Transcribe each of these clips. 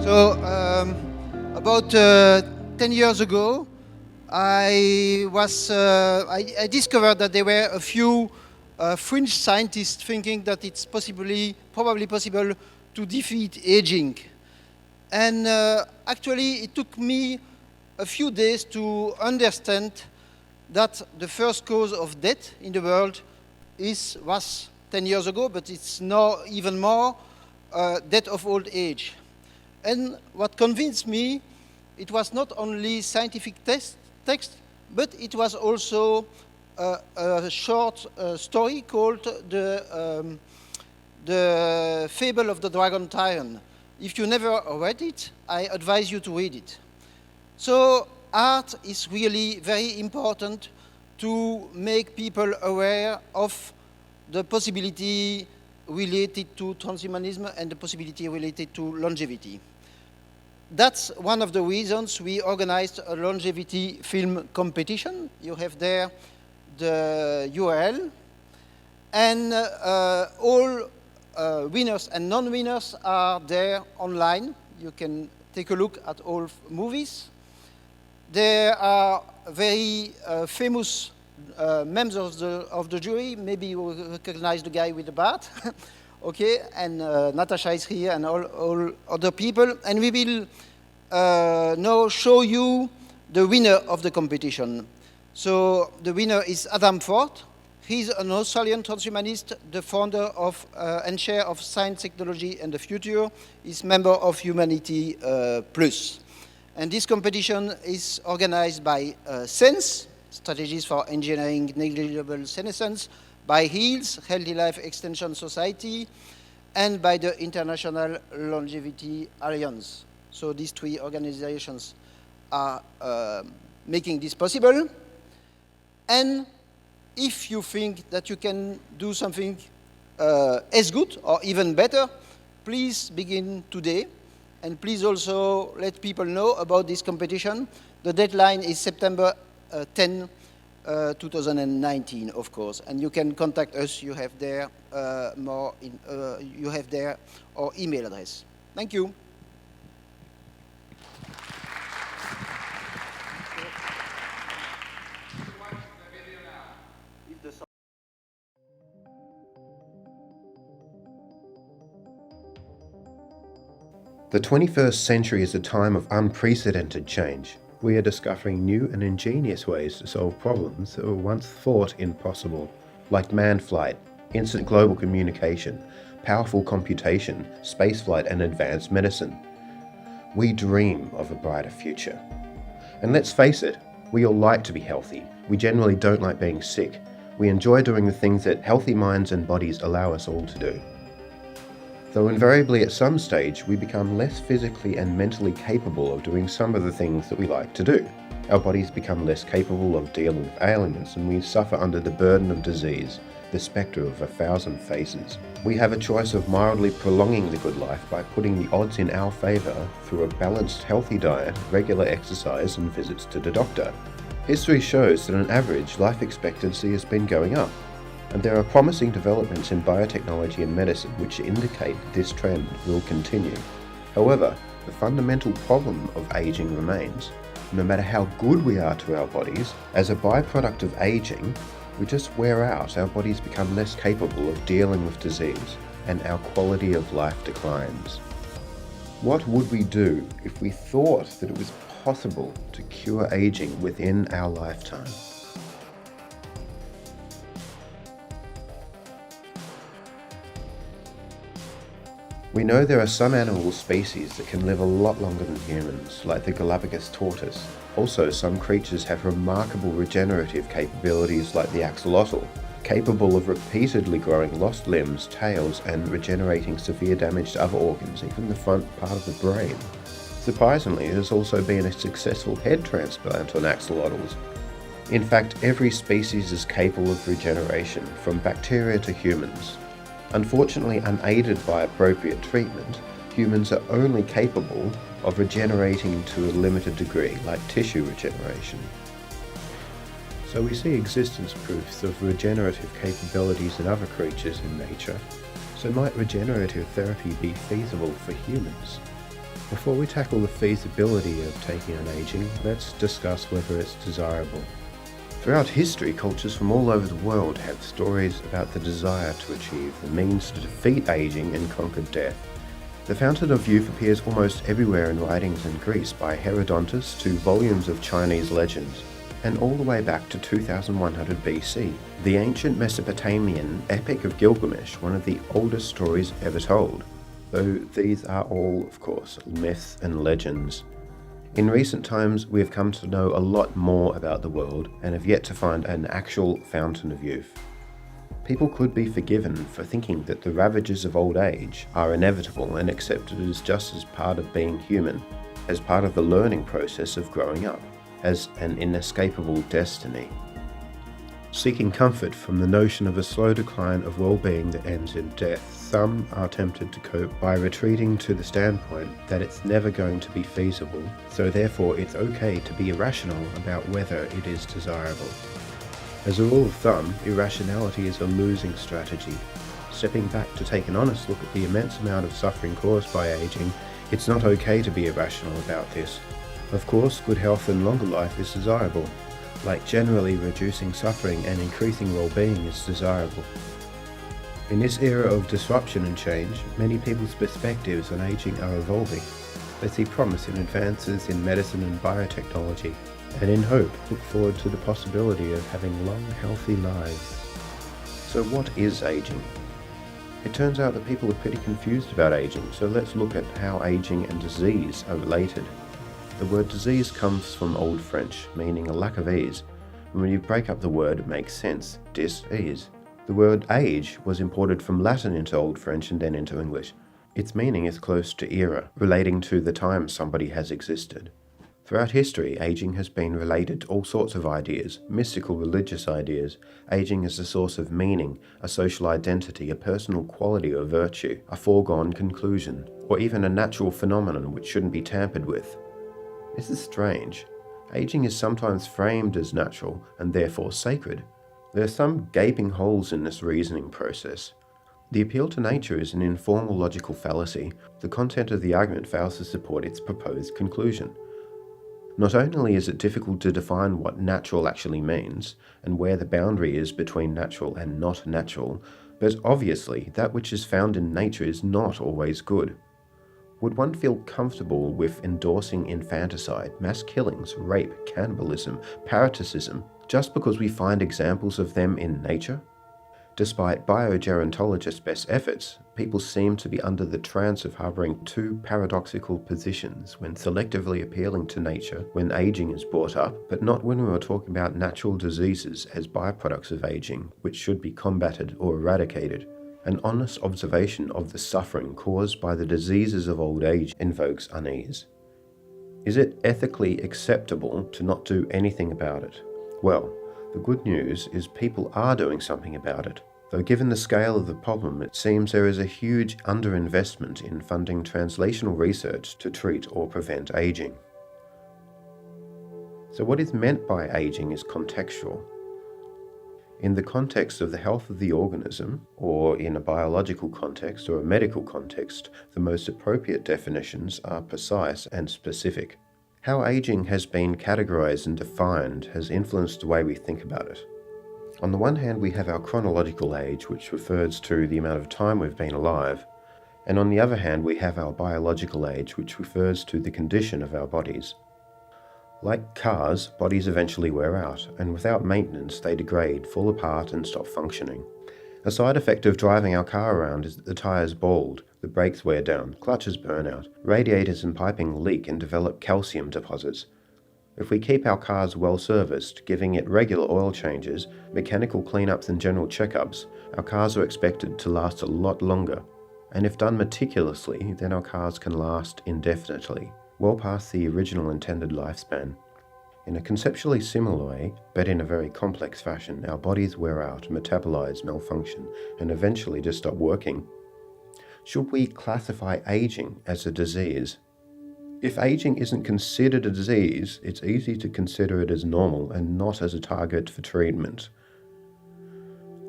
So, about 10 years ago, I discovered that there were a few fringe scientists thinking that it's probably possible to defeat aging. And actually, it took me a few days to understand that the first cause of death in the world was 10 years ago, but it's now even more death of old age. And what convinced me, it was not only scientific text, but it was also a short story called the Fable of the Dragon Tyrant. If you never read it, I advise you to read it. So art is really very important to make people aware of the possibility related to transhumanism and the possibility related to longevity. That's one of the reasons we organized a longevity film competition. You have there the URL. And all winners and non-winners are there online. You can take a look at all movies. There are very famous members of the jury. Maybe you recognize the guy with the bat. Okay, and Natasha is here and all other people. And we will now show you the winner of the competition. So the winner is Adam Ford. He's an Australian transhumanist, the founder of and chair of Science, Technology and the Future. He's member of Humanity Plus. And this competition is organized by SENSE, Strategies for Engineering Negligible Senescence, by HEALS, Healthy Life Extension Society, and by the International Longevity Alliance. So these three organizations are making this possible. And if you think that you can do something as good or even better, please begin today. And please also let people know about this competition. The deadline is September 10, 2019, of course. And you can contact us. You have there you have there our email address. Thank you. The 21st century is a time of unprecedented change. We are discovering new and ingenious ways to solve problems that were once thought impossible, like manned flight, instant global communication, powerful computation, spaceflight, and advanced medicine. We dream of a brighter future. And let's face it, we all like to be healthy. We generally don't like being sick. We enjoy doing the things that healthy minds and bodies allow us all to do. Though invariably at some stage we become less physically and mentally capable of doing some of the things that we like to do. Our bodies become less capable of dealing with ailments and we suffer under the burden of disease, the spectre of 1,000 faces. We have a choice of mildly prolonging the good life by putting the odds in our favour through a balanced, healthy diet, regular exercise and visits to the doctor. History shows that on average life expectancy has been going up. And there are promising developments in biotechnology and medicine which indicate this trend will continue. However, the fundamental problem of aging remains. No matter how good we are to our bodies, as a byproduct of aging, we just wear out, our bodies become less capable of dealing with disease, and our quality of life declines. What would we do if we thought that it was possible to cure aging within our lifetime? We know there are some animal species that can live a lot longer than humans, like the Galapagos tortoise. Also, some creatures have remarkable regenerative capabilities like the axolotl, capable of repeatedly growing lost limbs, tails, and regenerating severe damage to other organs, even the front part of the brain. Surprisingly, there's also been a successful head transplant on axolotls. In fact, every species is capable of regeneration, from bacteria to humans. Unfortunately, unaided by appropriate treatment, humans are only capable of regenerating to a limited degree, like tissue regeneration. So we see existence proofs of regenerative capabilities in other creatures in nature. So might regenerative therapy be feasible for humans? Before we tackle the feasibility of taking on aging, let's discuss whether it's desirable. Throughout history, cultures from all over the world have stories about the desire to achieve the means to defeat aging and conquer death. The fountain of youth appears almost everywhere in writings in Greece, by Herodotus to volumes of Chinese legends, and all the way back to 2100 BC, the ancient Mesopotamian Epic of Gilgamesh, one of the oldest stories ever told, though these are all, of course, myths and legends. In recent times, we have come to know a lot more about the world and have yet to find an actual fountain of youth. People could be forgiven for thinking that the ravages of old age are inevitable and accepted as just as part of being human, as part of the learning process of growing up, as an inescapable destiny. Seeking comfort from the notion of a slow decline of well-being that ends in death, some are tempted to cope by retreating to the standpoint that it's never going to be feasible, so therefore it's okay to be irrational about whether it is desirable. As a rule of thumb, irrationality is a losing strategy. Stepping back to take an honest look at the immense amount of suffering caused by aging, it's not okay to be irrational about this. Of course, good health and longer life is desirable, like generally reducing suffering and increasing well-being is desirable. In this era of disruption and change, many people's perspectives on aging are evolving. They see promise in advances in medicine and biotechnology, and in hope look forward to the possibility of having long, healthy lives. So what is aging? It turns out that people are pretty confused about aging, so let's look at how aging and disease are related. The word disease comes from Old French, meaning a lack of ease, and when you break up the word it makes sense, dis-ease. The word age was imported from Latin into Old French and then into English. Its meaning is close to era, relating to the time somebody has existed. Throughout history, aging has been related to all sorts of ideas, mystical religious ideas. Aging is a source of meaning, a social identity, a personal quality or virtue, a foregone conclusion, or even a natural phenomenon which shouldn't be tampered with. This is strange. Aging is sometimes framed as natural and therefore sacred. There are some gaping holes in this reasoning process. The appeal to nature is an informal logical fallacy. The content of the argument fails to support its proposed conclusion. Not only is it difficult to define what natural actually means, and where the boundary is between natural and not natural, but obviously that which is found in nature is not always good. Would one feel comfortable with endorsing infanticide, mass killings, rape, cannibalism, parasitism, just because we find examples of them in nature? Despite biogerontologists' best efforts, people seem to be under the trance of harboring two paradoxical positions when selectively appealing to nature when aging is brought up, but not when we are talking about natural diseases as byproducts of aging, which should be combated or eradicated. An honest observation of the suffering caused by the diseases of old age invokes unease. Is it ethically acceptable to not do anything about it? Well, the good news is people are doing something about it, though given the scale of the problem, it seems there is a huge underinvestment in funding translational research to treat or prevent aging. So what is meant by aging is contextual. In the context of the health of the organism, or in a biological context or a medical context, the most appropriate definitions are precise and specific. How aging has been categorized and defined has influenced the way we think about it. On the one hand, we have our chronological age, which refers to the amount of time we've been alive, and on the other hand, we have our biological age, which refers to the condition of our bodies. Like cars, bodies eventually wear out, and without maintenance they degrade, fall apart and stop functioning. A side effect of driving our car around is that the tires bald, the brakes wear down, clutches burn out, radiators and piping leak and develop calcium deposits. If we keep our cars well serviced, giving it regular oil changes, mechanical cleanups and general checkups, our cars are expected to last a lot longer. And if done meticulously, then our cars can last indefinitely, well past the original intended lifespan. In a conceptually similar way, but in a very complex fashion, our bodies wear out, metabolize, malfunction, and eventually just stop working. Should we classify aging as a disease? If aging isn't considered a disease, it's easy to consider it as normal and not as a target for treatment.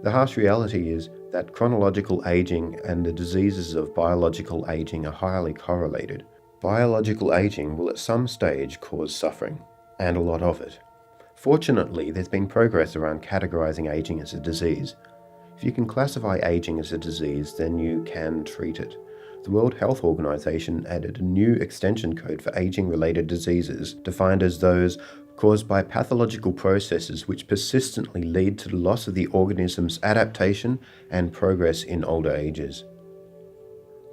The harsh reality is that chronological aging and the diseases of biological aging are highly correlated. Biological aging will at some stage cause suffering, and a lot of it. Fortunately, there's been progress around categorizing aging as a disease. If you can classify aging as a disease, then you can treat it. The World Health Organization added a new extension code for aging-related diseases, defined as those caused by pathological processes which persistently lead to the loss of the organism's adaptation and progress in older ages.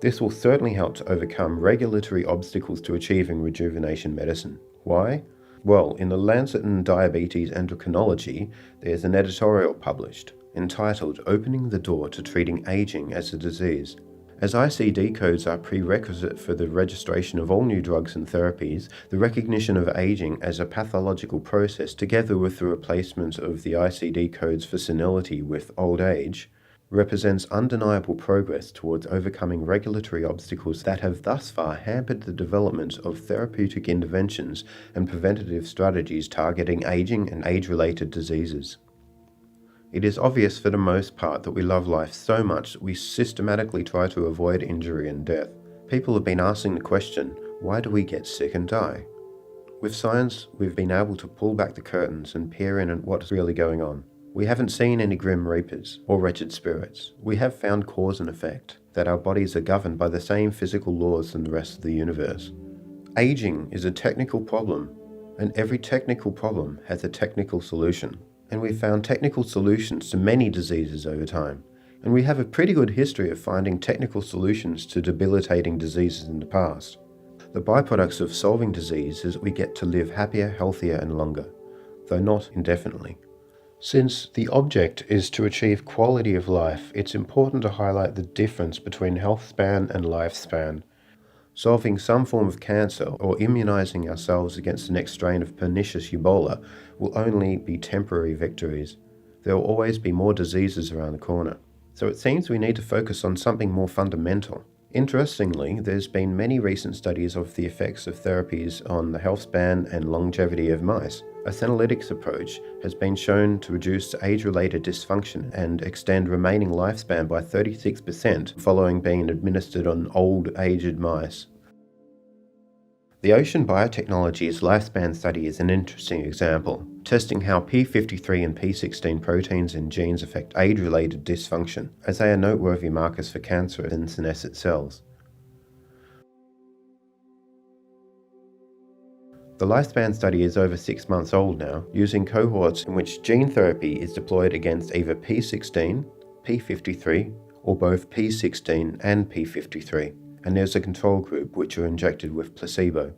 This will certainly help to overcome regulatory obstacles to achieving rejuvenation medicine. Why? Well, in the Lancet in Diabetes Endocrinology, there's an editorial published entitled Opening the Door to Treating Aging as a Disease. As ICD codes are prerequisite for the registration of all new drugs and therapies, the recognition of aging as a pathological process, together with the replacement of the ICD codes for senility with old age, represents undeniable progress towards overcoming regulatory obstacles that have thus far hampered the development of therapeutic interventions and preventative strategies targeting aging and age-related diseases. It is obvious for the most part that we love life so much that we systematically try to avoid injury and death. People have been asking the question, why do we get sick and die? With science, we've been able to pull back the curtains and peer in at what's really going on. We haven't seen any grim reapers or wretched spirits. We have found cause and effect, that our bodies are governed by the same physical laws than the rest of the universe. Aging is a technical problem, and every technical problem has a technical solution. And we've found technical solutions to many diseases over time. And we have a pretty good history of finding technical solutions to debilitating diseases in the past. The byproducts of solving disease is that we get to live happier, healthier, and longer, though not indefinitely. Since the object is to achieve quality of life, it's important to highlight the difference between health span and lifespan. Solving some form of cancer or immunizing ourselves against the next strain of pernicious Ebola will only be temporary victories. There will always be more diseases around the corner. So it seems we need to focus on something more fundamental. Interestingly, there's been many recent studies of the effects of therapies on the health span and longevity of mice. A senolytics approach has been shown to reduce age-related dysfunction and extend remaining lifespan by 36% following being administered on old, aged mice. The Ocean Biotechnologies lifespan study is an interesting example, testing how p53 and p16 proteins and genes affect age-related dysfunction, as they are noteworthy markers for cancer in senescent cells. The lifespan study is over 6 months old now, using cohorts in which gene therapy is deployed against either p16, p53, or both p16 and p53, and there's a control group which are injected with placebo.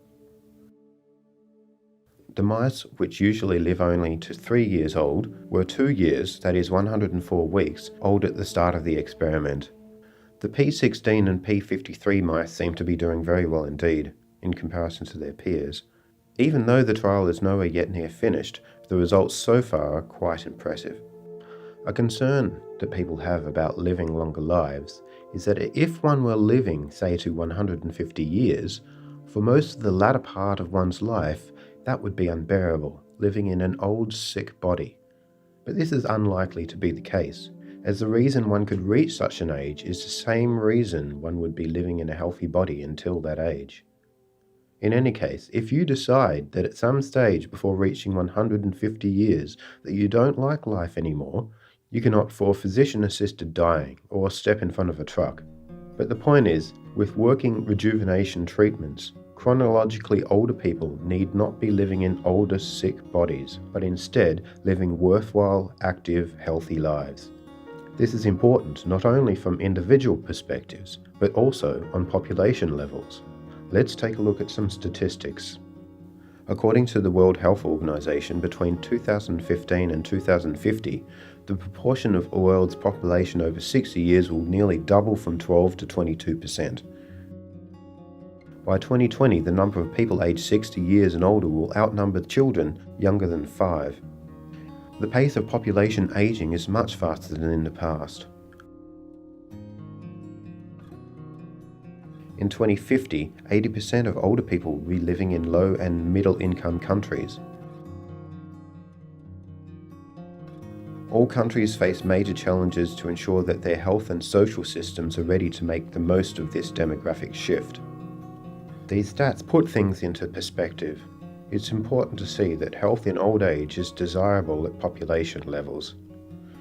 The mice, which usually live only to 3 years old, were 2 years, that is 104 weeks, old at the start of the experiment. The p16 and p53 mice seem to be doing very well indeed, in comparison to their peers. Even though the trial is nowhere yet near finished, the results so far are quite impressive. A concern that people have about living longer lives is that if one were living, say, to 150 years, for most of the latter part of one's life, that would be unbearable, living in an old, sick body. But this is unlikely to be the case, as the reason one could reach such an age is the same reason one would be living in a healthy body until that age. In any case, if you decide that at some stage before reaching 150 years that you don't like life anymore, you can opt for physician-assisted dying or step in front of a truck. But the point is, with working rejuvenation treatments, chronologically older people need not be living in older, sick bodies, but instead living worthwhile, active, healthy lives. This is important not only from individual perspectives, but also on population levels. Let's take a look at some statistics. According to the World Health Organization, between 2015 and 2050, the proportion of the world's population over 60 years will nearly double from 12 to 22%. By 2020, the number of people aged 60 years and older will outnumber children younger than 5. The pace of population aging is much faster than in the past. In 2050, 80% of older people will be living in low and middle income countries. All countries face major challenges to ensure that their health and social systems are ready to make the most of this demographic shift. These stats put things into perspective. It's important to see that health in old age is desirable at population levels.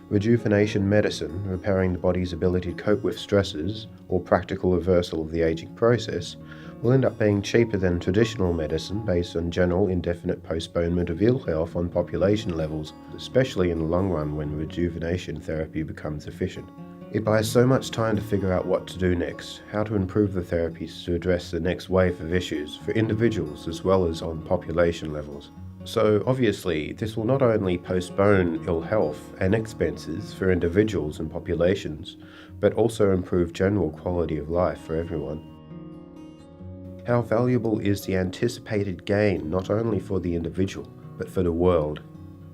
Rejuvenation medicine, repairing the body's ability to cope with stresses, or practical reversal of the aging process, will end up being cheaper than traditional medicine based on general indefinite postponement of ill health on population levels, especially in the long run when rejuvenation therapy becomes efficient. It buys so much time to figure out what to do next, how to improve the therapies to address the next wave of issues for individuals as well as on population levels. So obviously, this will not only postpone ill health and expenses for individuals and populations, but also improve general quality of life for everyone. How valuable is the anticipated gain not only for the individual, but for the world?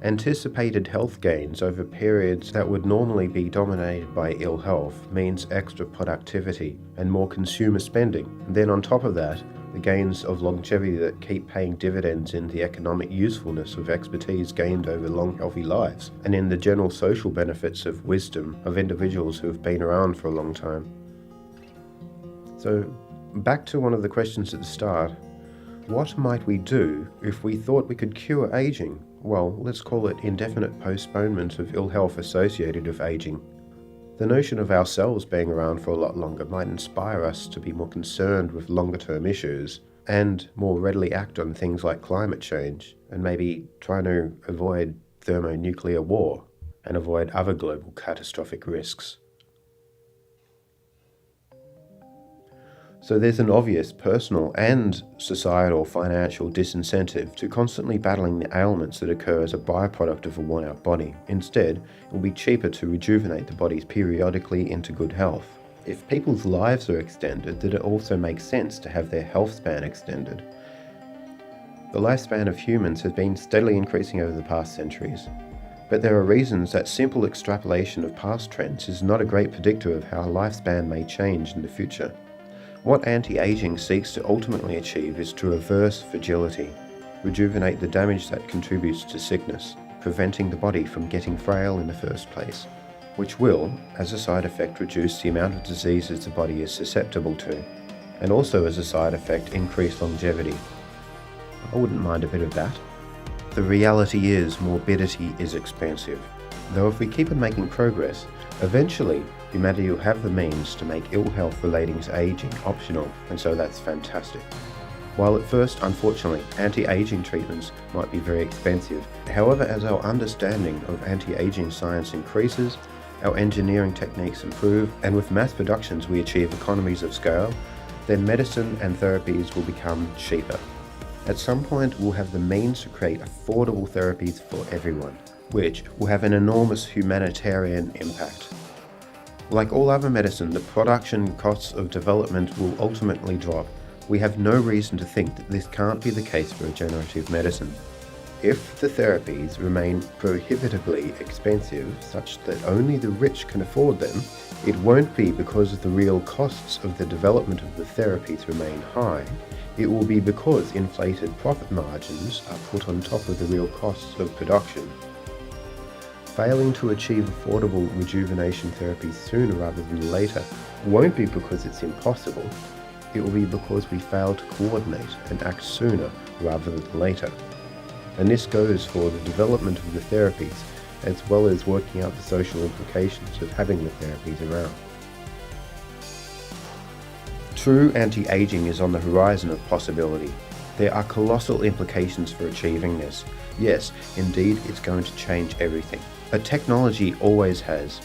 Anticipated health gains over periods that would normally be dominated by ill health means extra productivity and more consumer spending. And then on top of that, the gains of longevity that keep paying dividends in the economic usefulness of expertise gained over long healthy lives, and in the general social benefits of wisdom of individuals who have been around for a long time. So, back to one of the questions at the start, what might we do if we thought we could cure aging? Well, let's call it indefinite postponement of ill health associated with aging. The notion of ourselves being around for a lot longer might inspire us to be more concerned with longer-term issues and more readily act on things like climate change and maybe trying to avoid thermonuclear war and avoid other global catastrophic risks. So there's an obvious personal and societal financial disincentive to constantly battling the ailments that occur as a byproduct of a worn-out body. Instead, it will be cheaper to rejuvenate the bodies periodically into good health. If people's lives are extended, then it also makes sense to have their health span extended. The lifespan of humans has been steadily increasing over the past centuries, but there are reasons that simple extrapolation of past trends is not a great predictor of how lifespan may change in the future. What anti-aging seeks to ultimately achieve is to reverse fragility, rejuvenate the damage that contributes to sickness, preventing the body from getting frail in the first place, which will, as a side effect, reduce the amount of diseases the body is susceptible to, and also as a side effect, increase longevity. I wouldn't mind a bit of that. The reality is morbidity is expensive, though if we keep on making progress, eventually humanity will have the means to make ill health relating to aging optional, and so that's fantastic. While at first, unfortunately, anti-aging treatments might be very expensive, however, as our understanding of anti-aging science increases, our engineering techniques improve, and with mass productions we achieve economies of scale, then medicine and therapies will become cheaper. At some point, we'll have the means to create affordable therapies for everyone, which will have an enormous humanitarian impact. Like all other medicine, the production costs of development will ultimately drop. We have no reason to think that this can't be the case for regenerative medicine. If the therapies remain prohibitively expensive, such that only the rich can afford them, it won't be because the real costs of the development of the therapies remain high. It will be because inflated profit margins are put on top of the real costs of production. Failing to achieve affordable rejuvenation therapies sooner rather than later won't be because it's impossible. It will be because we fail to coordinate and act sooner rather than later. And this goes for the development of the therapies as well as working out the social implications of having the therapies around. True anti-aging is on the horizon of possibility. There are colossal implications for achieving this. Yes, indeed, it's going to change everything. But technology always has.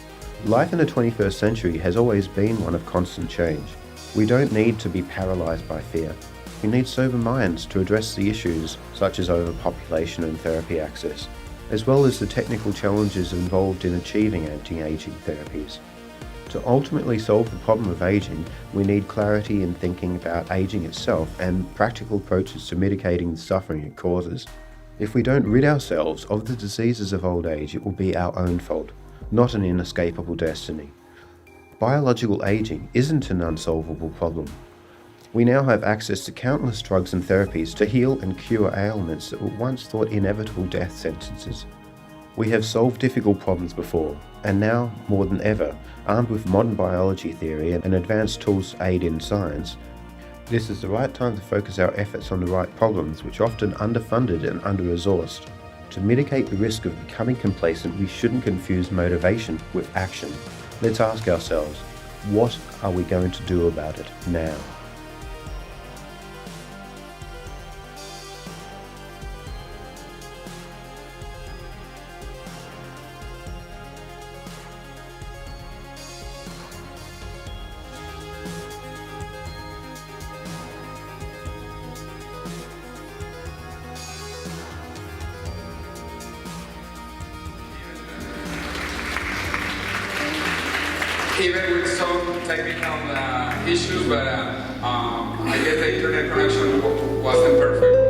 Life in the 21st century has always been one of constant change. We don't need to be paralyzed by fear. We need sober minds to address the issues such as overpopulation and therapy access, as well as the technical challenges involved in achieving anti-aging therapies. To ultimately solve the problem of aging, we need clarity in thinking about aging itself and practical approaches to mitigating the suffering it causes. If we don't rid ourselves of the diseases of old age, it will be our own fault, not an inescapable destiny. Biological aging isn't an unsolvable problem. We now have access to countless drugs and therapies to heal and cure ailments that were once thought inevitable death sentences. We have solved difficult problems before, and now, more than ever, armed with modern biology theory and advanced tools to aid in science, This is the right time to focus our efforts on the right problems, which are often underfunded and under-resourced. To mitigate the risk of becoming complacent, we shouldn't confuse motivation with action. Let's ask ourselves, what are we going to do about it now? Even with some technical issues, but I guess the internet connection wasn't perfect.